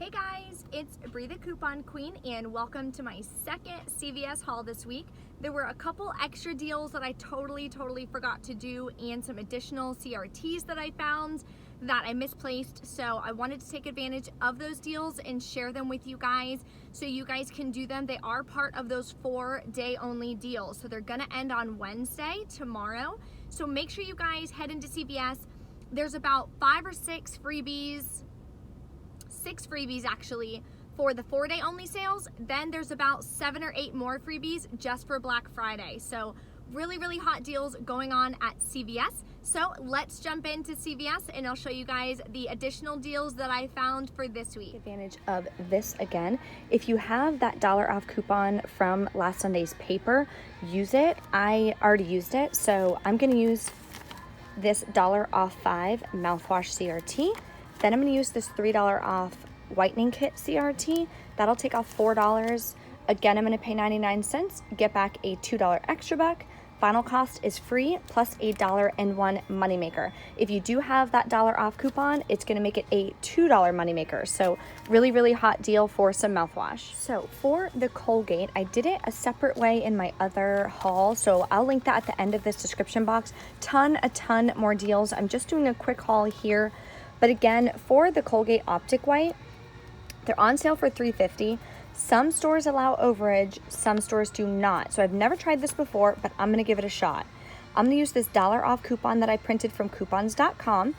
Hey guys, it's Bree the Coupon Queen and welcome to my second CVS haul this week. There were a couple extra deals that I totally forgot to do and some additional CRTs that I found that I misplaced. So I wanted to take advantage of those deals and share them with you guys so you guys can do them. They are part of those 4-day only deals. So they're gonna end on Wednesday, tomorrow. So make sure you guys head into CVS. There's about 5 or 6 freebies, 6 freebies actually for the 4-day only sales. Then there's about 7 or 8 more freebies just for Black Friday. So really hot deals going on at CVS. So let's jump into CVS and I'll show you guys the additional deals that I found for this week. Advantage of this again. If you have that $1 off coupon from last Sunday's paper, use it. I already used it, so I'm gonna use this $1 off 5 mouthwash CRT. Then I'm gonna use this $3 off whitening kit CRT. That'll take off $4. Again, I'm gonna pay 99 cents, get back a $2 extra buck. Final cost is free plus a $1 moneymaker. If you do have that $1 off coupon, it's gonna make it a $2 moneymaker. So really hot deal for some mouthwash. So for the Colgate, I did it a separate way in my other haul. So I'll link that at the end of this description box. A ton more deals. I'm just doing a quick haul here. But again, for the Colgate Optic White, they're on sale for $3.50. Some stores allow overage, some stores do not. So I've never tried this before, but I'm gonna give it a shot. I'm gonna use this $1 off coupon that I printed from coupons.com.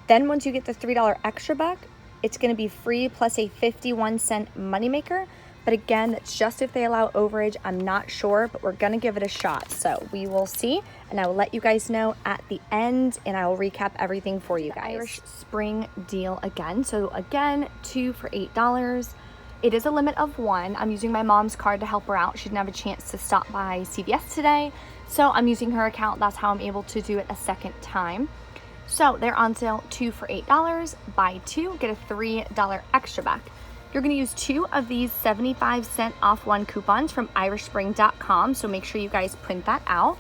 Then once you get the $3 extra buck, it's gonna be free plus a 51-cent moneymaker. But again, that's just if they allow overage. I'm not sure, but we're gonna give it a shot. So we will see, and I will let you guys know at the end, and I will recap everything for you guys. Irish Spring deal again. So again, 2 for $8. It is a limit of 1. I'm using my mom's card to help her out. She didn't have a chance to stop by CVS today, so I'm using her account. That's how I'm able to do it a second time. So they're on sale 2 for $8. Buy 2, get a $3 extra back. You're gonna use 2 of these 75-cent off 1 coupons from irishspring.com, so make sure you guys print that out.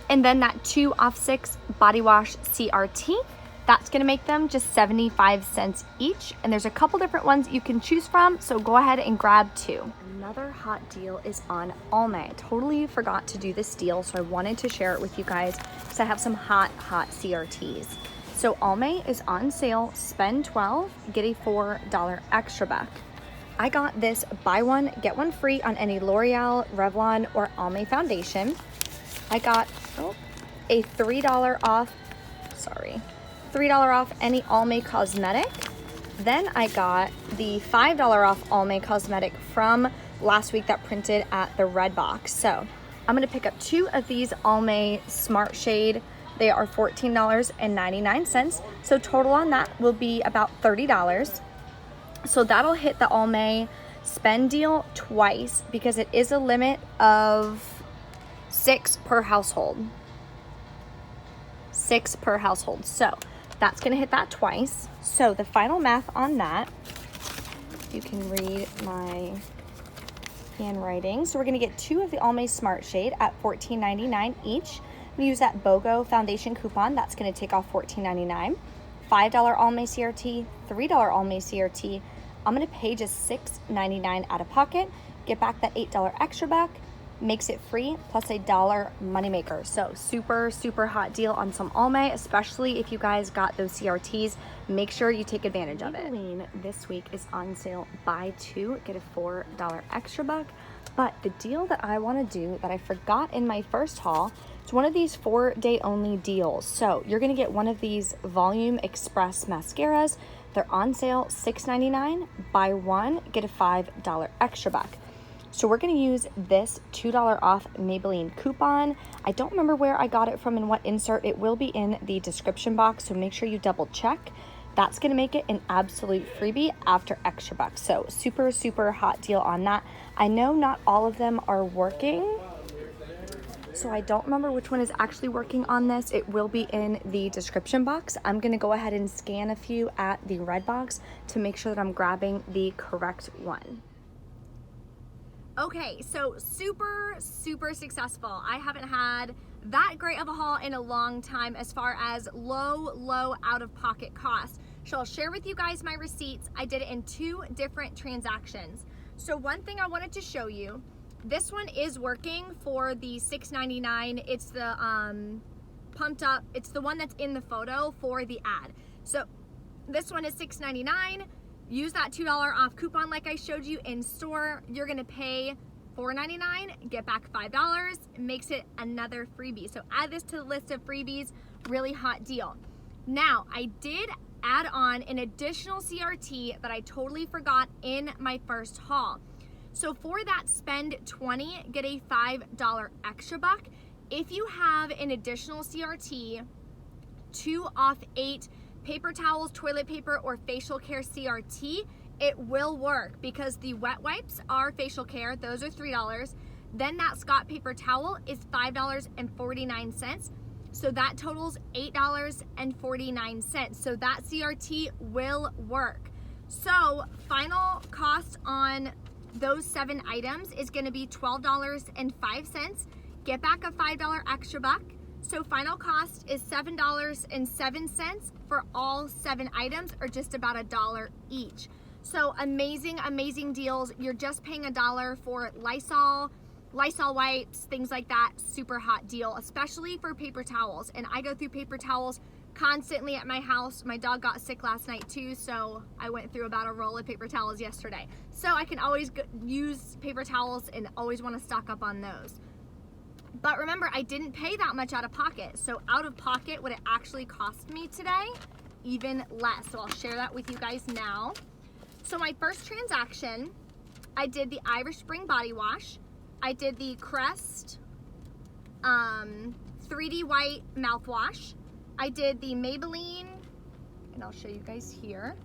And then that 2 off 6 body wash CRT, that's gonna make them just 75 cents each. And there's a couple different ones you can choose from, so go ahead and grab 2. Another hot deal is on Almay. Totally forgot to do this deal, so I wanted to share it with you guys because I have some hot CRTs. So Almay is on sale, spend 12, get a $4 extra back. I got this buy one, get one free on any L'Oreal, Revlon, or Almay foundation. I got a $3 off any Almay cosmetic. Then I got the $5 off Almay cosmetic from last week that printed at the red box. So I'm gonna pick up 2 of these Almay Smart Shade. They are $14.99. So total on that will be about $30. So that'll hit the Almay spend deal twice because it is a limit of 6 per household. 6 per household. So that's gonna hit that twice. So the final math on that, you can read my handwriting. So we're gonna get 2 of the Almay Smart Shade at $14.99 each. I'm gonna use that BOGO foundation coupon. That's gonna take off $14.99. $5 Almay CRT, $3 Almay CRT. I'm gonna pay just $6.99 out of pocket, get back that $8 extra back, makes it free plus a $1 moneymaker. So super hot deal on some Almay, especially if you guys got those CRTs. Make sure you take advantage of it. Maybelline this week is on sale, buy 2, get a $4 extra buck. But the deal that I wanna do that I forgot in my first haul, it's one of these 4-day only deals. So you're gonna get one of these Volume Express mascaras. They're on sale, $6.99. Buy 1, get a $5 extra buck. So we're gonna use this $2 off Maybelline coupon. I don't remember where I got it from and what insert. It will be in the description box, so make sure you double check. That's gonna make it an absolute freebie after extra bucks. So super hot deal on that. I know not all of them are working, so I don't remember which one is actually working on this. It will be in the description box. I'm gonna go ahead and scan a few at the red box to make sure that I'm grabbing the correct one. Okay, so super successful. I haven't had that great of a haul in a long time as far as low out of pocket cost. So I'll share with you guys my receipts. I did it in 2 different transactions. So one thing I wanted to show you, this one is working for the $6.99. It's the pumped up, it's the one that's in the photo for the ad. So this one is $6.99. Use that $2 off coupon like I showed you in store. You're gonna pay $4.99, get back $5, makes it another freebie. So add this to the list of freebies, really hot deal. Now, I did add on an additional CRT that I totally forgot in my first haul. So for that spend 20, get a $5 extra buck. If you have an additional CRT, 2 off 8 paper towels, toilet paper, or facial care CRT, it will work because the wet wipes are facial care, those are $3. Then that Scott paper towel is $5.49. So that totals $8.49. So that CRT will work. So final cost on those 7 items is gonna be $12.05. Get back a $5 extra buck. So final cost is $7.07 for all 7 items, or just about $1 each. So amazing, amazing deals. You're just paying $1 for Lysol wipes, things like that. Super hot deal, especially for paper towels. And I go through paper towels constantly at my house. My dog got sick last night too, so I went through about a roll of paper towels yesterday. So I can always use paper towels and always want to stock up on those. But remember, I didn't pay that much out of pocket. So out of pocket, what it actually cost me today, even less. So I'll share that with you guys now. So my first transaction, I did the Irish Spring body wash. I did the Crest 3D white mouthwash. I did the Maybelline, and I'll show you guys here.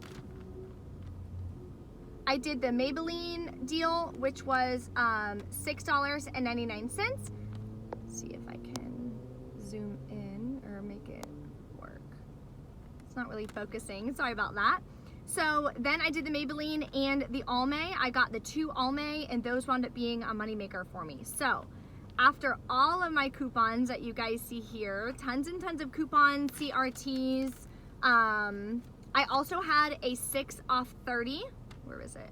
I did the Maybelline deal, which was $6.99. See if I can zoom in or make it work. It's not really focusing, sorry about that. So then I did the Maybelline and the Almay. I got the 2 Almay, and those wound up being a moneymaker for me. So after all of my coupons that you guys see here, tons and tons of coupons, CRTs, I also had a 6 off 30. Where is it?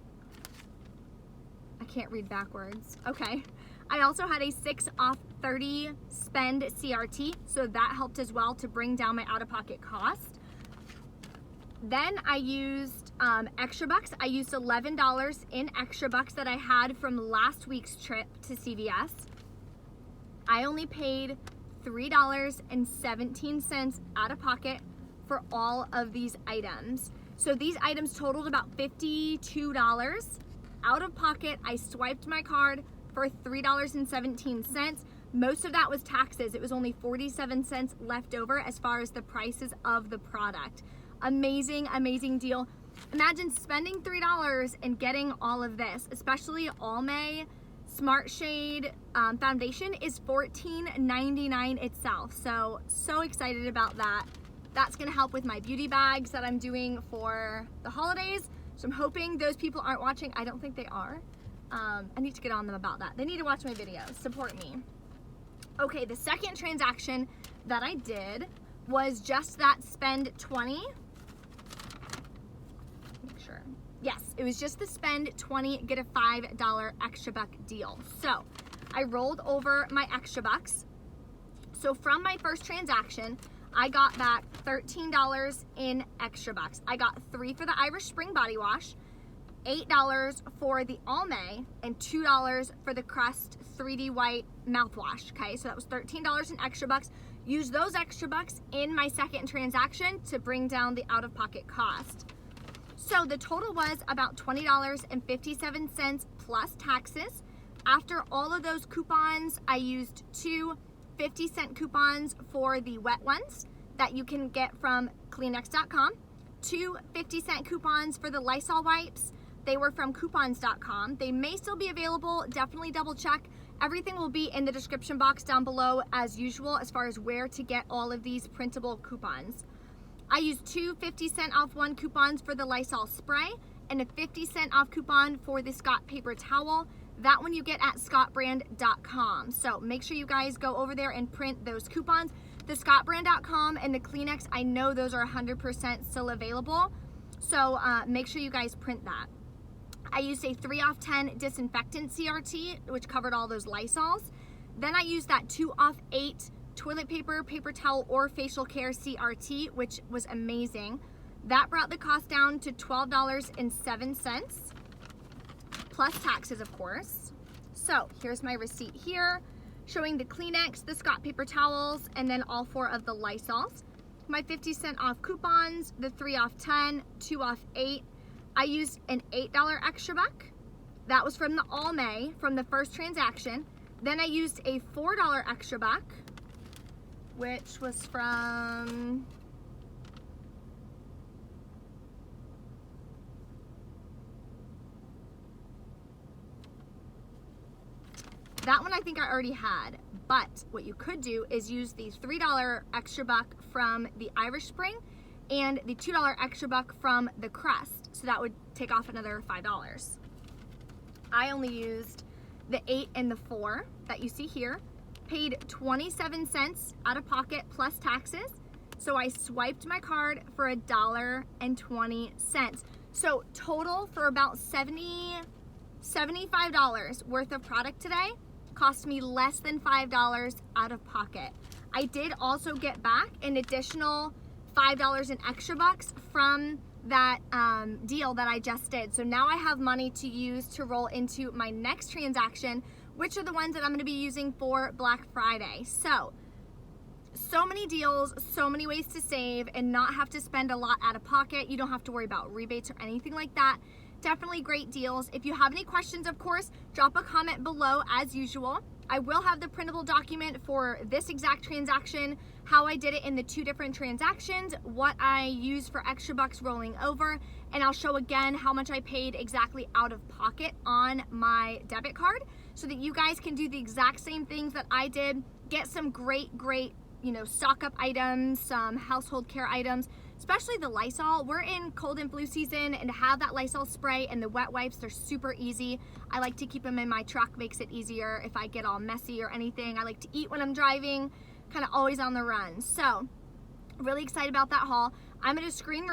I can't read backwards. Okay. I also had a 6 off 30 spend CRT, so that helped as well to bring down my out-of-pocket cost. Then I used extra bucks. I used $11 in extra bucks that I had from last week's trip to CVS. I only paid $3.17 out of pocket for all of these items. So these items totaled about $52. Out of pocket, I swiped my card for $3.17. Most of that was taxes. It was only 47 cents left over as far as the prices of the product. Amazing, amazing deal. Imagine spending $3 and getting all of this, especially Almay Smart Shade foundation is $14.99 itself. So excited about that. That's gonna help with my beauty bags that I'm doing for the holidays. So I'm hoping those people aren't watching. I don't think they are. I need to get on them about that. They need to watch my videos, support me. Okay, the second transaction that I did was just that spend 20. Make sure. Yes, it was just the spend 20, get a $5 extra buck deal. So I rolled over my extra bucks. So from my first transaction, I got back $13 in extra bucks. I got 3 for the Irish Spring body wash, $8 for the Almay, and $2 for the Crest 3D white mouthwash. Okay, so that was $13 in extra bucks. Use those extra bucks in my second transaction to bring down the out-of-pocket cost. So the total was about $20.57 plus taxes. After all of those coupons, I used 2 50-cent coupons for the wet ones that you can get from Kleenex.com, 2 50-cent coupons for the Lysol wipes. They were from coupons.com. They may still be available. Definitely double check. Everything will be in the description box down below as usual as far as where to get all of these printable coupons. I used 2 50-cent off 1 coupons for the Lysol spray and a 50-cent off coupon for the Scott paper towel. That one you get at scottbrand.com. So make sure you guys go over there and print those coupons. The scottbrand.com and the Kleenex, I know those are 100% still available. So make sure you guys print that. I used a 3 off 10 disinfectant CRT, which covered all those Lysols. Then I used that 2 off 8 toilet paper, paper towel, or facial care CRT, which was amazing. That brought the cost down to $12.07, plus taxes, of course. So here's my receipt here, showing the Kleenex, the Scott paper towels, and then all 4 of the Lysols. My 50-cent off coupons, the 3 off 10, 2 off 8. I used an $8 extra buck. That was from the Almay from the first transaction. Then I used a $4 extra buck, which was from that one I think I already had, but what you could do is use the $3 extra buck from the Irish Spring and the $2 extra buck from the Crest. So that would take off another $5. I only used the 8 and the 4 that you see here, paid 27 cents out of pocket plus taxes. So I swiped my card for $1.20. So total for about $75 worth of product today cost me less than $5 out of pocket. I did also get back an additional $5 in extra bucks from that deal that I just did. So now I have money to use to roll into my next transaction, which are the ones that I'm going to be using for Black Friday. So many deals, so many ways to save and not have to spend a lot out of pocket. You don't have to worry about rebates or anything like that. Definitely great deals. If you have any questions, of course, drop a comment below as usual. I will have the printable document for this exact transaction, how I did it in the 2 different transactions, what I used for extra bucks rolling over, and I'll show again how much I paid exactly out of pocket on my debit card so that you guys can do the exact same things that I did. Get some great, stock up items, some household care items, especially the Lysol. We're in cold and flu season, and to have that Lysol spray and the wet wipes, they're super easy. I like to keep them in my truck, makes it easier if I get all messy or anything. I like to eat when I'm driving, kind of always on the run. So really excited about that haul. I'm going to screen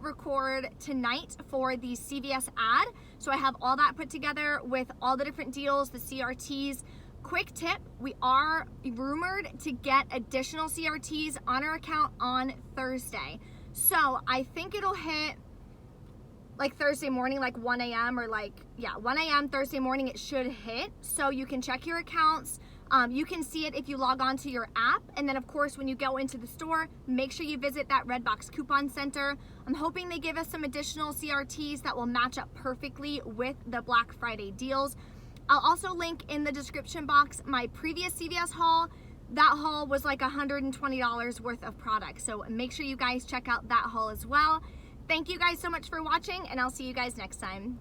record tonight for the CVS ad. So I have all that put together with all the different deals, the CRTs. Quick tip, we are rumored to get additional CRTs on our account on Thursday. So I think it'll hit like Thursday morning, like 1 a.m. or 1 a.m. Thursday morning it should hit. So you can check your accounts. You can see it if you log on to your app. And then of course, when you go into the store, make sure you visit that Redbox Coupon Center. I'm hoping they give us some additional CRTs that will match up perfectly with the Black Friday deals. I'll also link in the description box my previous CVS haul. That haul was like $120 worth of product. So make sure you guys check out that haul as well. Thank you guys so much for watching, and I'll see you guys next time.